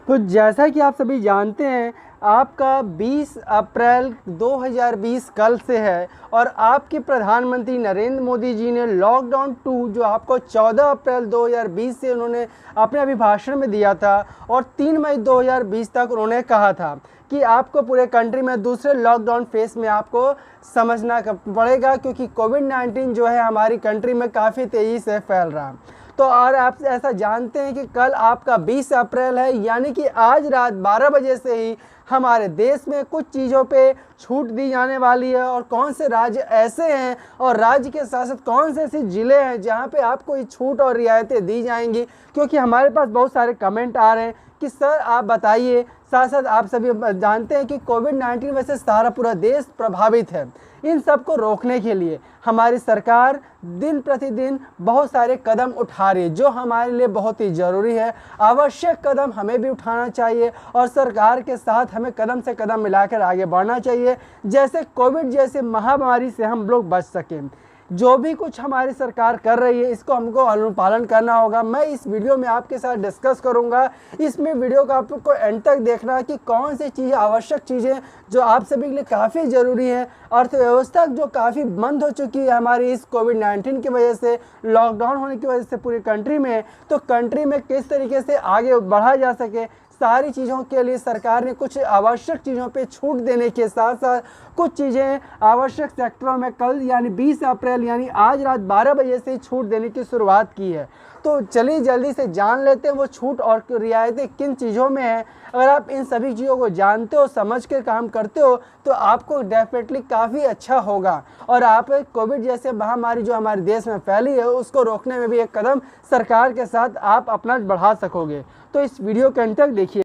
तो जैसा कि आप सभी जानते हैं, आपका 20 अप्रैल 2020 कल से है और आपके प्रधानमंत्री नरेंद्र मोदी जी ने लॉकडाउन 2 जो आपको 14 अप्रैल 2020 से उन्होंने अपने अभिभाषण में दिया था और 3 मई 2020 तक उन्होंने कहा था कि आपको पूरे कंट्री में दूसरे लॉकडाउन फेस में आपको समझना पड़ेगा, क्योंकि कोविड-19 जो है हमारी कंट्री में काफ़ी तेज़ी से फैल रहा है। तो और आप ऐसा जानते हैं कि कल आपका 20 अप्रैल है, यानी कि आज रात 12 बजे से ही हमारे देश में कुछ चीज़ों पे छूट दी जाने वाली है। और कौन से राज्य ऐसे हैं और राज्य के साथ साथ कौन से ऐसे ज़िले हैं जहां पे आपको ये छूट और रियायतें दी जाएंगी, क्योंकि हमारे पास बहुत सारे कमेंट आ रहे हैं कि सर आप बताइए। साथ साथ आप सभी जानते हैं कि कोविड-19 वैसे सारा पूरा देश प्रभावित है। इन सब को रोकने के लिए हमारी सरकार दिन प्रतिदिन बहुत सारे कदम उठा रही है, जो हमारे लिए बहुत ही ज़रूरी है। आवश्यक कदम हमें भी उठाना चाहिए और सरकार के साथ हमें कदम से कदम मिलाकर आगे बढ़ना चाहिए, जैसे कोविड जैसे महामारी से हम लोग बच सकें। जो भी कुछ हमारी सरकार कर रही है इसको हमको अनुपालन करना होगा। मैं इस वीडियो में आपके साथ डिस्कस करूंगा। इसमें वीडियो का आपको एंड तक देखना है कि कौन सी चीज़ें आवश्यक चीज़ें जो आप सभी के लिए काफ़ी ज़रूरी है। अर्थव्यवस्था जो काफ़ी बंद हो चुकी है हमारी इस कोविड-19 की वजह से, लॉकडाउन होने की वजह से पूरी कंट्री में, तो कंट्री में किस तरीके से आगे बढ़ा जा सके, सारी चीज़ों के लिए सरकार ने कुछ आवश्यक चीज़ों पे छूट देने के साथ साथ कुछ चीज़ें आवश्यक सेक्टरों में कल यानी 20 अप्रैल यानी आज रात 12 बजे से छूट देने की शुरुआत की है। तो चलिए जल्दी से जान लेते हैं वो छूट और रियायतें किन चीज़ों में हैं। अगर आप इन सभी चीज़ों को जानते हो, समझ के काम करते हो, तो आपको डेफिनेटली काफ़ी अच्छा होगा और आप कोविड जैसे महामारी जो हमारे देश में फैली है उसको रोकने में भी एक कदम सरकार के साथ आप अपना बढ़ा सकोगे। तो इस वीडियो के अंत तक देखिए।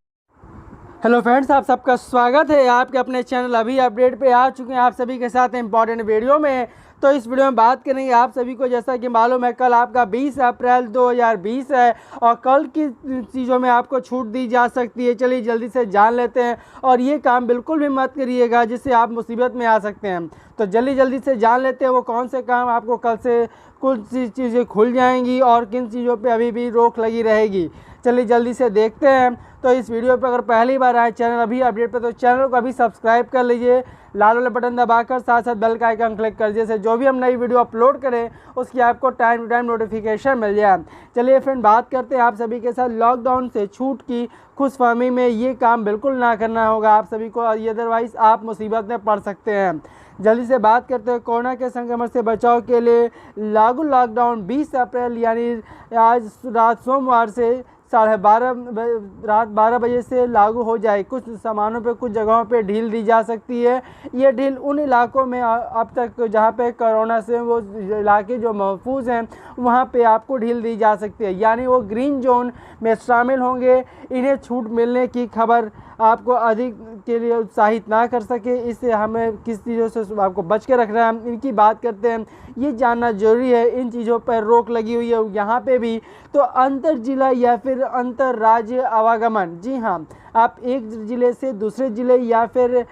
हेलो फ्रेंड्स, आप सबका स्वागत है आपके अपने चैनल अभी अपडेट पे आ चुके हैं आप सभी के साथ इंपॉर्टेंट वीडियो में। तो इस वीडियो में बात करेंगे आप सभी को, जैसा कि मालूम है कल आपका 20 अप्रैल 2020 है और कल की चीज़ों में आपको छूट दी जा सकती है। चलिए जल्दी से जान लेते हैं और ये काम बिल्कुल भी मत करिएगा जिससे आप मुसीबत में आ सकते हैं। तो जल्दी से जान लेते हैं वो कौन से काम आपको कल से कुछ चीज़ें खुल जाएंगी और किन चीज़ों पर अभी भी रोक लगी रहेगी। चलिए जल्दी से देखते हैं। तो इस वीडियो पर अगर पहली बार आए चैनल अभी अपडेट पे, तो चैनल को अभी सब्सक्राइब कर लीजिए, लाल वाले बटन दबाकर साथ साथ बेल का आइकन क्लिक कर दीजिए, जो भी हम नई वीडियो अपलोड करें उसकी आपको टाइम टू टाइम नोटिफिकेशन मिल जाए। चलिए फ्रेंड, बात करते हैं आप सभी के साथ लॉकडाउन से छूट की खुशफहमी में। ये काम बिल्कुल ना करना होगा आप सभी को, अदरवाइज़ आप मुसीबत में पड़ सकते हैं। जल्दी से बात करते हैं कोरोना के संक्रमण से बचाव के लिए लागू लॉकडाउन 20 अप्रैल यानी आज रात सोमवार से रात 12 बजे से लागू हो जाए। कुछ सामानों पे कुछ जगहों पे ढील दी जा सकती है। ये ढील उन इलाकों में अब तक जहाँ पे कोरोना से वो इलाके जो महफूज हैं वहाँ पे आपको ढील दी जा सकती है, यानी वो ग्रीन जोन में शामिल होंगे। इन्हें छूट मिलने की खबर आपको अधिक के लिए उत्साहित ना कर सके, इससे हमें किस चीज़ों से आपको बच के रखना है इनकी बात करते हैं। ये जानना जरूरी है इन चीज़ों पर रोक लगी हुई है यहाँ पे भी। तो अंतर जिला या फिर अंतर राज्य आवागमन, जी हाँ, आप एक ज़िले से दूसरे ज़िले या फिर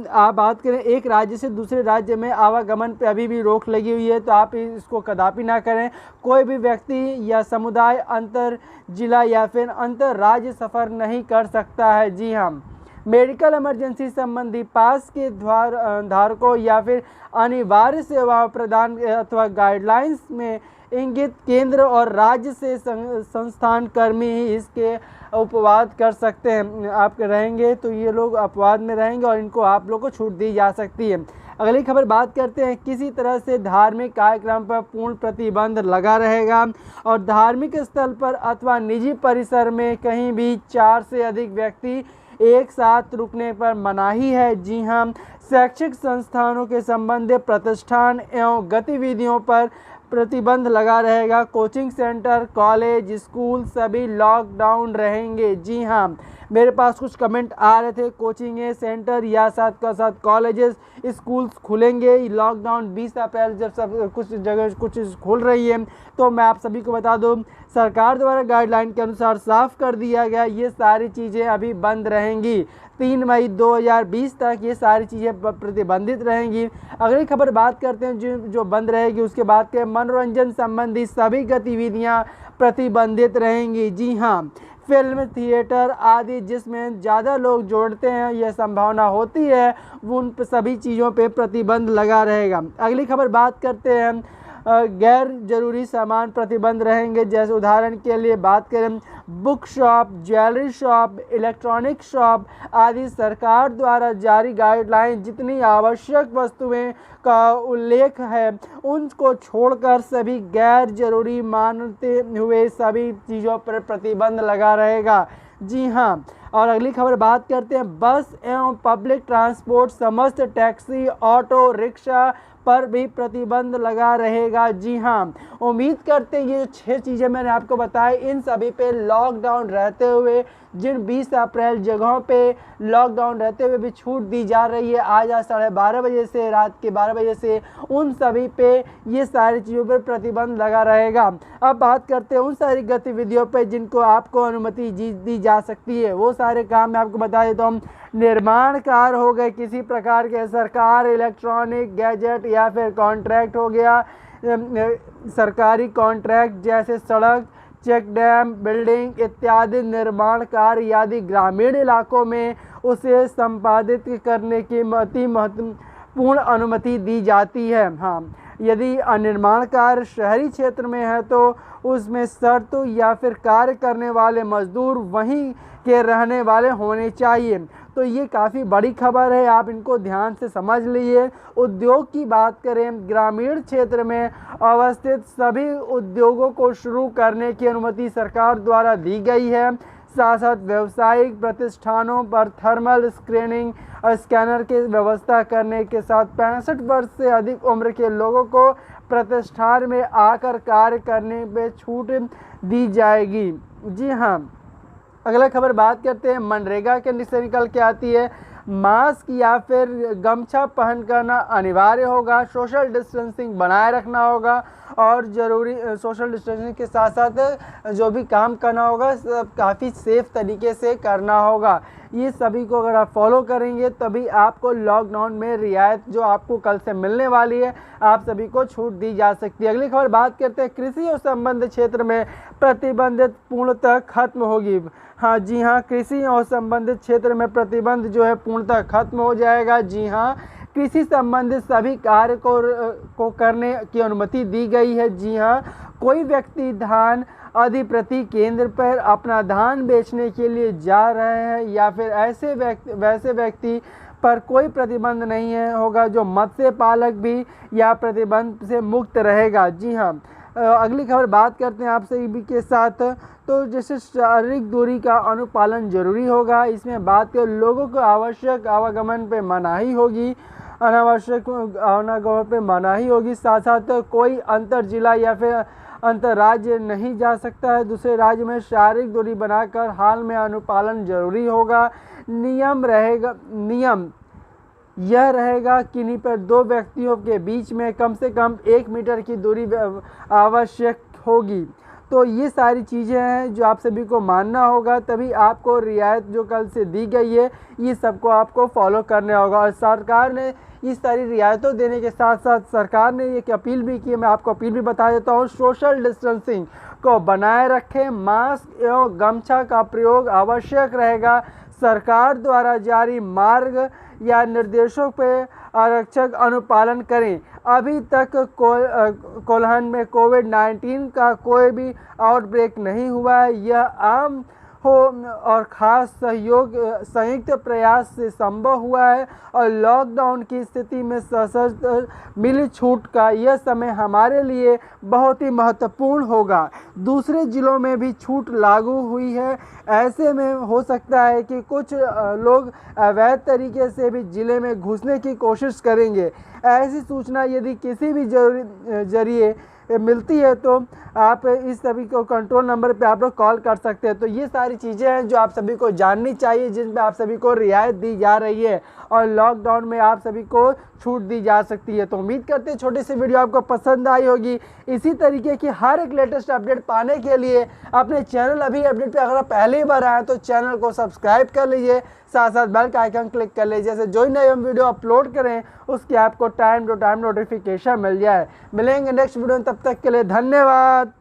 आप बात करें एक राज्य से दूसरे राज्य में आवागमन पे अभी भी रोक लगी हुई है। तो आप इसको कदापि ना करें। कोई भी व्यक्ति या समुदाय अंतर जिला या फिर अंतर राज्य सफ़र नहीं कर सकता है। जी हाँ, मेडिकल इमरजेंसी संबंधी पास के धारकों या फिर अनिवार्य सेवा प्रदान अथवा गाइडलाइंस में इंगित केंद्र और राज्य से संस्थान कर्मी ही इसके उपवाद कर सकते हैं। आप रहेंगे तो ये लोग अपवाद में रहेंगे और इनको आप लोग को छूट दी जा सकती है। अगली खबर बात करते हैं, किसी तरह से धार्मिक कार्यक्रम पर पूर्ण प्रतिबंध लगा रहेगा और धार्मिक स्थल पर अथवा निजी परिसर में कहीं भी 4 से अधिक व्यक्ति एक साथ रुकने पर मनाही है। जी हाँ, शैक्षिक संस्थानों के संबंधित प्रतिष्ठान एवं गतिविधियों पर प्रतिबंध लगा रहेगा। कोचिंग सेंटर, कॉलेज, स्कूल सभी लॉकडाउन रहेंगे। जी हाँ, मेरे पास कुछ कमेंट आ रहे थे, कोचिंग सेंटर या साथ कॉलेजेस, स्कूल्स खुलेंगे लॉकडाउन 20 अप्रैल जब सब कुछ जगह कुछ खुल रही है। तो मैं आप सभी को बता दूं, सरकार द्वारा गाइडलाइन के अनुसार साफ कर दिया गया ये सारी चीज़ें अभी बंद रहेंगी। 3 मई 2020 तक ये सारी चीज़ें प्रतिबंधित रहेंगी। अगली खबर बात करते हैं जो बंद रहेगी, उसके बाद के मनोरंजन संबंधी सभी गतिविधियां प्रतिबंधित रहेंगी। जी हाँ, फिल्म, थिएटर आदि जिसमें ज़्यादा लोग जोड़ते हैं, यह संभावना होती है, उन सभी चीज़ों पे प्रतिबंध लगा रहेगा। अगली खबर बात करते हैं गैर जरूरी सामान प्रतिबंध रहेंगे। जैसे उदाहरण के लिए बात करें book shop, jewellery shop, electronic shop आदि सरकार द्वारा जारी गाइडलाइन जितनी आवश्यक वस्तुएं का उल्लेख है उनको छोड़कर सभी गैर जरूरी मानते हुए सभी चीज़ों पर प्रतिबंध लगा रहेगा। जी हाँ, और अगली खबर बात करते हैं बस एवं पब्लिक ट्रांसपोर्ट, समस्त टैक्सी, ऑटो रिक्शा पर भी प्रतिबंध लगा रहेगा। जी हाँ, उम्मीद करते हैं ये 6 चीज़ें मैंने आपको बताई, इन सभी पे लॉकडाउन रहते हुए, जिन 20 अप्रैल जगहों पे लॉकडाउन रहते हुए भी छूट दी जा रही है आज 12:30 बजे से रात के 12 बजे से, उन सभी पे ये सारी चीज़ों पर प्रतिबंध लगा रहेगा। अब बात करते हैं उन सारी गतिविधियों पे जिनको आपको अनुमति दी जा सकती है। वो सारे काम मैं आपको बता देता हूँ। निर्माण कार्य हो गए, किसी प्रकार के सरकार, इलेक्ट्रॉनिक गैजेट या फिर कॉन्ट्रैक्ट हो गया, सरकारी कॉन्ट्रैक्ट जैसे सड़क, चेक डैम, बिल्डिंग इत्यादि निर्माण कार्य यदि ग्रामीण इलाकों में उसे संपादित करने की महत्वपूर्ण अनुमति दी जाती है। हाँ, यदि निर्माण कार्य शहरी क्षेत्र में है तो उसमें शर्त या फिर कार्य करने वाले मजदूर वहीं के रहने वाले होने चाहिए। तो ये काफ़ी बड़ी खबर है, आप इनको ध्यान से समझ लीजिए। उद्योग की बात करें, ग्रामीण क्षेत्र में अवस्थित सभी उद्योगों को शुरू करने की अनुमति सरकार द्वारा दी गई है। साथ साथ व्यावसायिक प्रतिष्ठानों पर थर्मल स्क्रीनिंग और स्कैनर की व्यवस्था करने के साथ 65 वर्ष से अधिक उम्र के लोगों को प्रतिष्ठान में आकर कार्य करने में छूट दी जाएगी। जी हाँ, अगला खबर बात करते हैं मनरेगा के से निकल के आती है। मास्क या फिर गमछा पहन करना अनिवार्य होगा, सोशल डिस्टेंसिंग बनाए रखना होगा और ज़रूरी सोशल डिस्टेंसिंग के साथ साथ जो भी काम करना होगा सब काफ़ी सेफ तरीके से करना होगा। ये सभी को अगर आप फॉलो करेंगे तभी आपको लॉकडाउन में रियायत जो आपको कल से मिलने वाली है आप सभी को छूट दी जा सकती है। अगली खबर बात करते हैं कृषि और संबंधित क्षेत्र में प्रतिबंधित पूर्णतः खत्म होगी। हाँ जी हाँ, कृषि और संबंधित क्षेत्र में प्रतिबंध जो है पूर्णतः खत्म हो जाएगा। जी हाँ, कृषि संबंधित सभी कार्य को करने की अनुमति दी गई है। जी हाँ, कोई व्यक्ति धान आदि प्रति केंद्र पर अपना धान बेचने के लिए जा रहे हैं या फिर वैसे व्यक्ति पर कोई प्रतिबंध नहीं है होगा जो मत्स्य पालक भी या प्रतिबंध से मुक्त रहेगा। जी हाँ, अगली खबर बात करते हैं आप सभी के साथ। तो जैसे शारीरिक दूरी का अनुपालन जरूरी होगा, इसमें बात कर लोगों को आवश्यक आवागमन पे मनाही होगी, अनावश्यक आवागमन पे मनाही होगी। साथ साथ कोई अंतर जिला या फिर अंतर राज्य नहीं जा सकता है दूसरे राज्य में। शारीरिक दूरी बनाकर हाल में अनुपालन जरूरी होगा। नियम यह रहेगा कि किन्हीं पर 2 व्यक्तियों के बीच में कम से कम 1 मीटर की दूरी आवश्यक होगी। तो ये सारी चीज़ें हैं जो आप सभी को मानना होगा, तभी आपको रियायत जो कल से दी गई है ये सबको आपको फॉलो करना होगा। और सरकार ने इस सारी रियायतों देने के साथ साथ सरकार ने एक अपील भी की है, मैं आपको अपील भी बता देता हूँ। सोशल डिस्टेंसिंग को बनाए रखें, मास्क एवं गमछा का प्रयोग आवश्यक रहेगा। सरकार द्वारा जारी मार्ग या निर्देशों पर आरक्षक अनुपालन करें। अभी तक कोल्हान में कोविड-19 का कोई भी आउटब्रेक नहीं हुआ है। यह आम हो और ख़ास संयुक्त प्रयास से संभव हुआ है और लॉकडाउन की स्थिति में सशर्त मिली छूट का यह समय हमारे लिए बहुत ही महत्वपूर्ण होगा। दूसरे ज़िलों में भी छूट लागू हुई है, ऐसे में हो सकता है कि कुछ लोग अवैध तरीके से भी ज़िले में घुसने की कोशिश करेंगे। ऐसी सूचना यदि किसी भी जरिए मिलती है तो आप इस सभी को कंट्रोल नंबर पे आप लोग कॉल कर सकते हैं। तो ये सारी चीज़ें हैं जो आप सभी को जाननी चाहिए, जिसमें आप सभी को रियायत दी जा रही है और लॉकडाउन में आप सभी को छूट दी जा सकती है। तो उम्मीद करते हैं छोटी सी वीडियो आपको पसंद आई होगी। इसी तरीके की हर एक लेटेस्ट अपडेट पाने के लिए अपने चैनल अभी अपडेट पे अगर आप पहली बार आए तो चैनल को सब्सक्राइब कर लीजिए, साथ साथ बेल का आइकन क्लिक कर लीजिए, जैसे जो नई हम वीडियो अपलोड करें उसकी आपको टाइम टू टाइम नोटिफिकेशन मिल जाए। मिलेंगे नेक्स्ट वीडियो में, तब तक के लिए धन्यवाद।